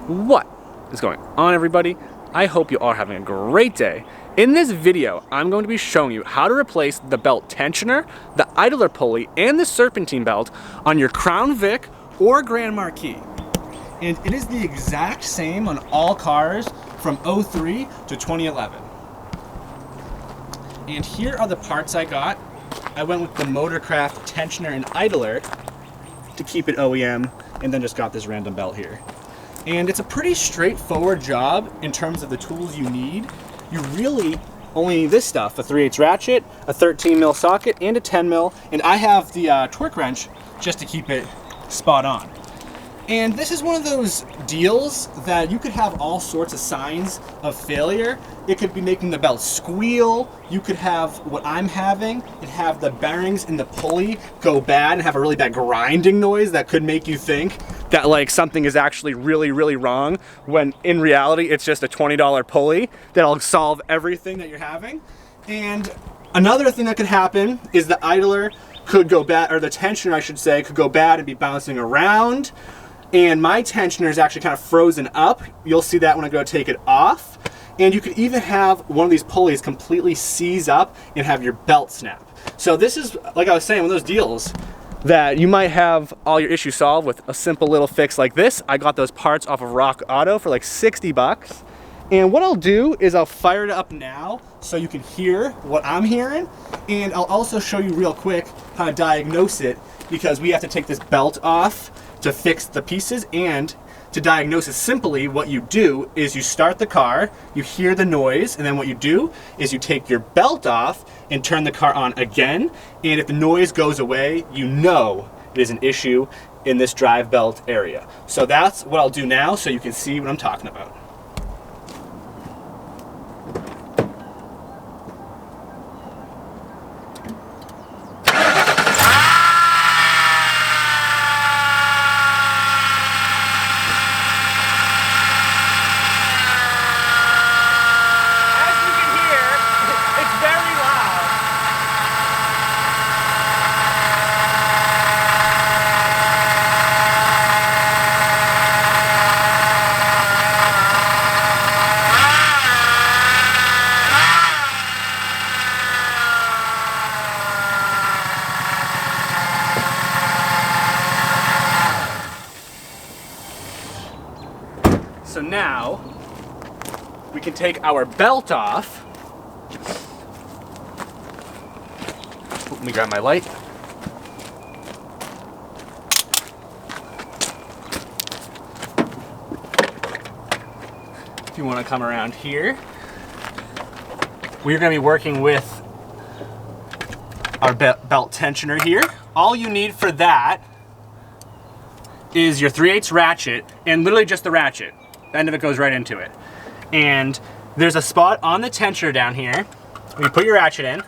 What is going on, everybody? I hope you are having a great day. In this video, I'm going to be showing you how to replace the belt tensioner, the idler pulley, and the serpentine belt on your Crown Vic or Grand Marquis. And it is the exact same on all cars from 03 to 2011. And here are the parts I got. I went with the Motorcraft tensioner and idler to keep it OEM, and then just got this random belt here. And it's a pretty straightforward job in terms of the tools you need. You really only need this stuff: a 3/8 ratchet, a 13 mil socket, and a 10 mil. And I have the torque wrench just to keep it spot on. And this is one of those deals that you could have all sorts of signs of failure. It could be making the belt squeal. You could have what I'm having and have the bearings in the pulley go bad and have a really bad grinding noise that could make you think that like something is actually really wrong, when in reality it's just a $20 pulley that'll solve everything that you're having. And another thing that could happen is the idler could go bad, or the tensioner I should say, could go bad and be bouncing around. And my tensioner is actually kind of frozen up. You'll see that when I go to take it off. And you could even have one of these pulleys completely seize up and have your belt snap. So this is, like I was saying, one of those deals that you might have all your issues solved with a simple little fix like this. I got those parts off of Rock Auto for like 60 bucks. And what I'll do is I'll fire it up now so you can hear what I'm hearing. And I'll also show you real quick how to diagnose it, because we have to take this belt off to fix the pieces. And to diagnose it simply, what you do is you start the car, you hear the noise, and then what you do is you take your belt off and turn the car on again. And if the noise goes away, you know it is an issue in this drive belt area. So that's what I'll do now so you can see what I'm talking about. So now we can take our belt off. Let me grab my light. If you want to come around here, we're going to be working with our belt tensioner here. All you need for that is your 3/8 ratchet, and literally just the ratchet. The end of it goes right into it. And there's a spot on the tensioner down here where you put your ratchet in,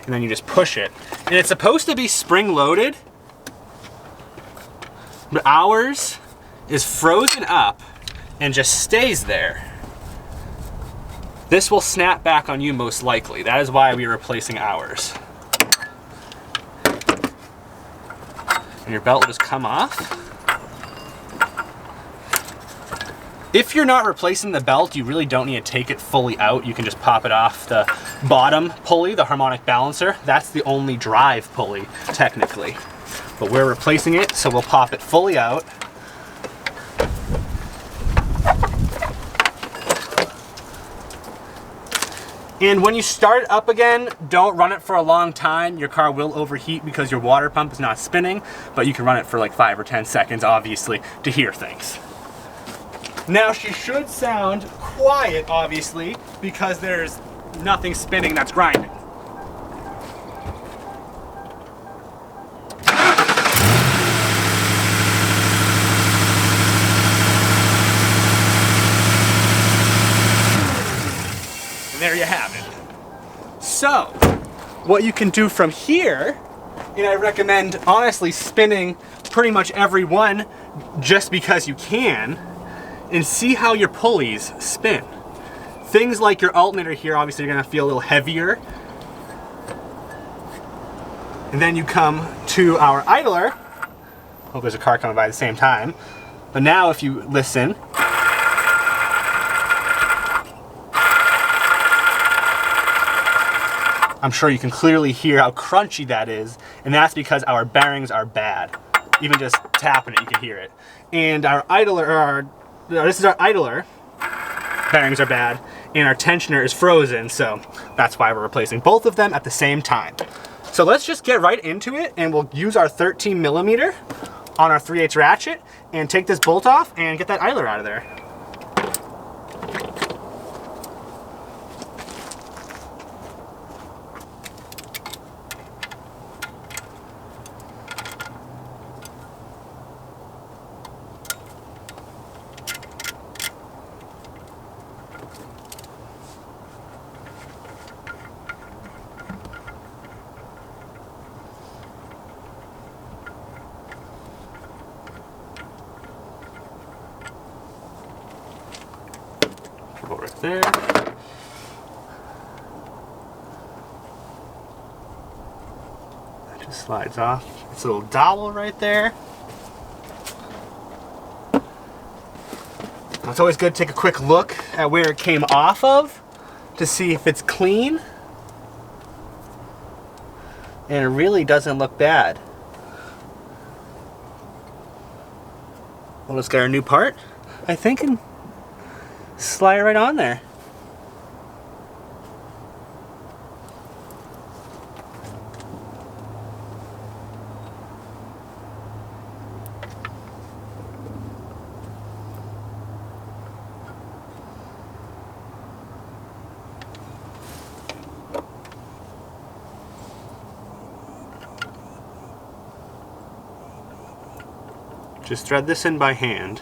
and then you just push it. And it's supposed to be spring loaded, but ours is frozen up and just stays there. This will snap back on you most likely. That is why we are replacing ours. And your belt will just come off. If you're not replacing the belt, you really don't need to take it fully out. You can just pop it off the bottom pulley, the harmonic balancer. That's the only drive pulley, technically. But we're replacing it, so we'll pop it fully out. And when you start it up again, don't run it for a long time. Your car will overheat because your water pump is not spinning, but you can run it for like 5 or 10 seconds, obviously, to hear things. Now she should sound quiet, obviously, because there's nothing spinning that's grinding. There you have it. So, what you can do from here, and I recommend honestly spinning pretty much every one just because you can, and see how your pulleys spin. Things like your alternator here, obviously you're gonna feel a little heavier. And then you come to our idler, Hope there's a car coming by at the same time. But now if you listen, I'm sure you can clearly hear how crunchy that is, and that's because our bearings are bad. Even just tapping it, you can hear it. And our idler, this is our idler, bearings are bad, and our tensioner is frozen, so that's why we're replacing both of them at the same time. So let's just get right into it, and we'll use our 13 millimeter on our 3/8 ratchet and take this bolt off and get that idler out of there. Go right there. That just slides off. It's a little dowel right there. It's always good to take a quick look at where it came off of to see if it's clean. And it really doesn't look bad. We'll just get our new part, I think, and slide it right on there. Just thread this in by hand.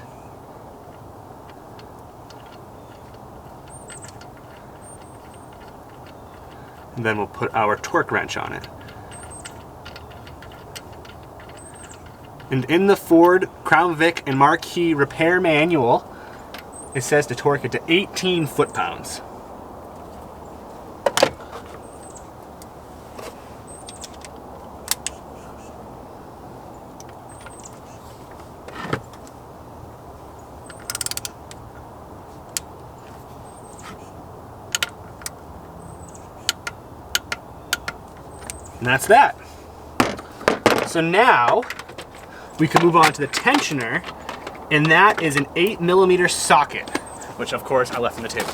And then we'll put our torque wrench on it. And in the Ford Crown Vic and Marquis repair manual, it says to torque it to 18 foot-pounds. And that's that. So now we can move on to the tensioner, and that is an 8 millimeter socket, which of course I left on the table.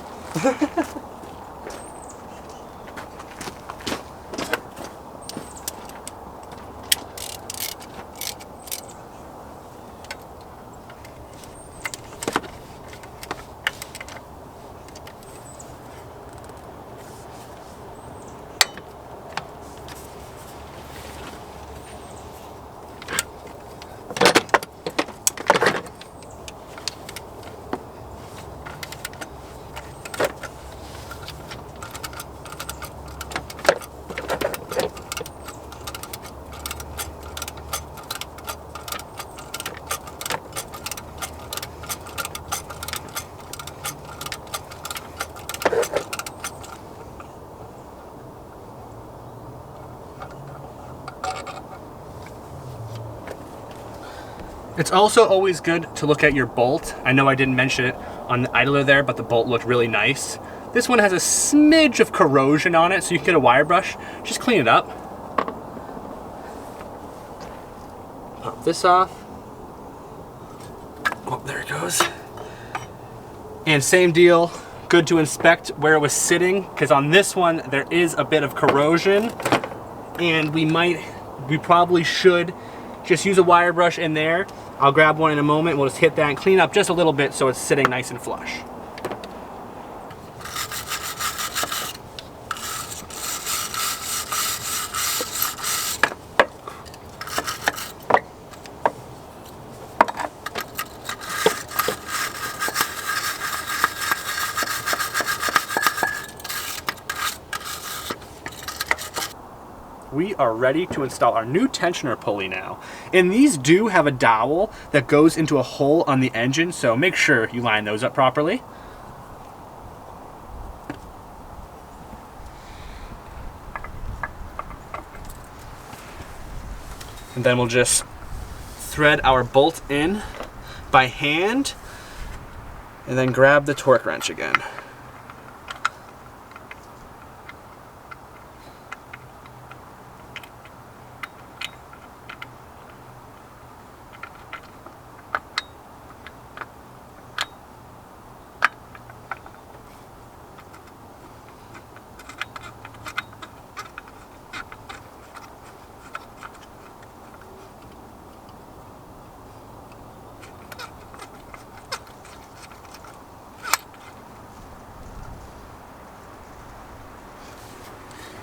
It's also always good to look at your bolt. I know I didn't mention it on the idler there, but the bolt looked really nice. This one has a smidge of corrosion on it, so you can get a wire brush, just clean it up. Pop this off. Oh, there it goes. And same deal, good to inspect where it was sitting, because on this one there is a bit of corrosion, and we probably should just use a wire brush in there. I'll grab one in a moment, we'll just hit that and clean up just a little bit so it's sitting nice and flush. We are ready to install our new tensioner pulley now. And these do have a dowel that goes into a hole on the engine, so make sure you line those up properly. And then we'll just thread our bolt in by hand and then grab the torque wrench again.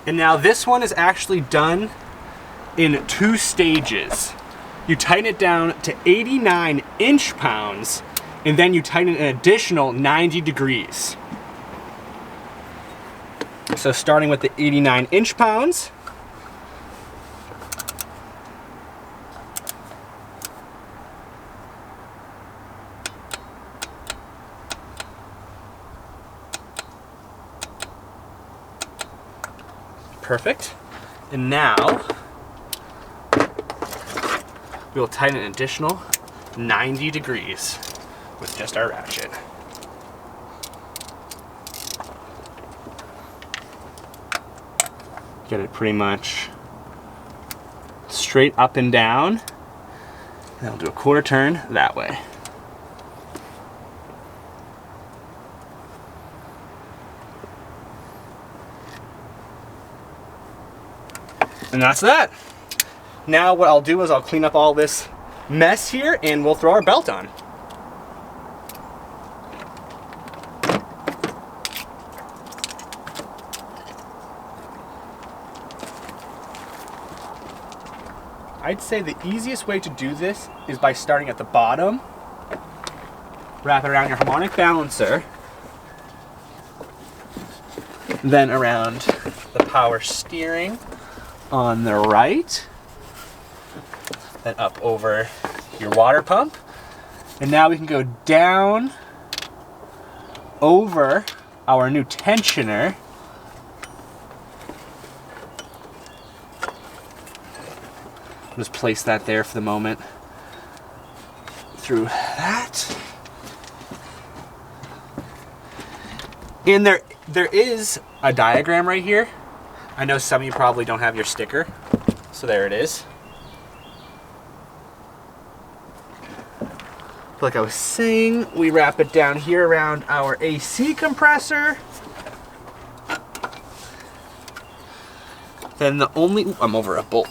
And now this one is actually done in 2 stages. You tighten it down to 89 inch-pounds, and then you tighten an additional 90 degrees. So starting with the 89 inch-pounds, perfect. And now we will tighten an additional 90 degrees with just our ratchet. Get it pretty much straight up and down. And I'll do a quarter turn that way. And that's that. Now what I'll do is I'll clean up all this mess here and we'll throw our belt on. I'd say the easiest way to do this is by starting at the bottom, wrap it around your harmonic balancer, then around the power steering on the right, then up over your water pump. And now we can go down over our new tensioner. Just place that there for the moment. Through that. And there is a diagram right here. I know some of you probably don't have your sticker, so there it is. But like I was saying, we wrap it down here around our AC compressor. Then the only, I'm over a bolt.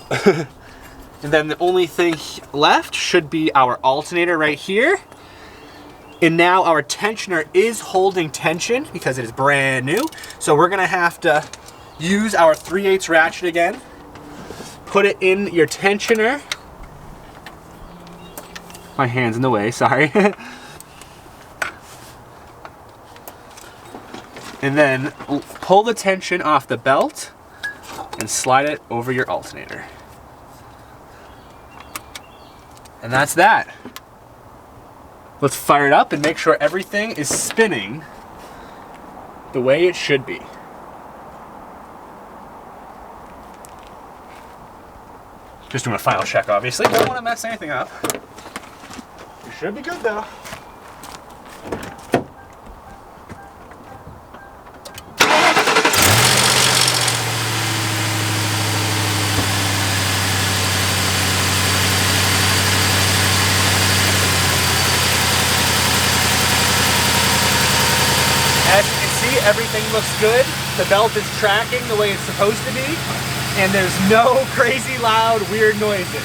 And then the only thing left should be our alternator right here. And now our tensioner is holding tension because it is brand new. So we're gonna have to use our 3/8 ratchet again. Put it in your tensioner. My hand's in the way, sorry. And then pull the tension off the belt and slide it over your alternator. And that's that. Let's fire it up and make sure everything is spinning the way it should be. Just doing a final check, obviously. Don't want to mess anything up. You should be good though. As you can see, everything looks good. The belt is tracking the way it's supposed to be. And there's no crazy loud, weird noises.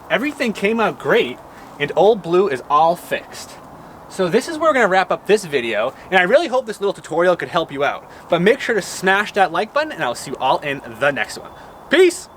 Everything came out great, and Old Blue is all fixed. So this is where we're going to wrap up this video, and I really hope this little tutorial could help you out. But make sure to smash that like button, and I'll see you all in the next one. Peace!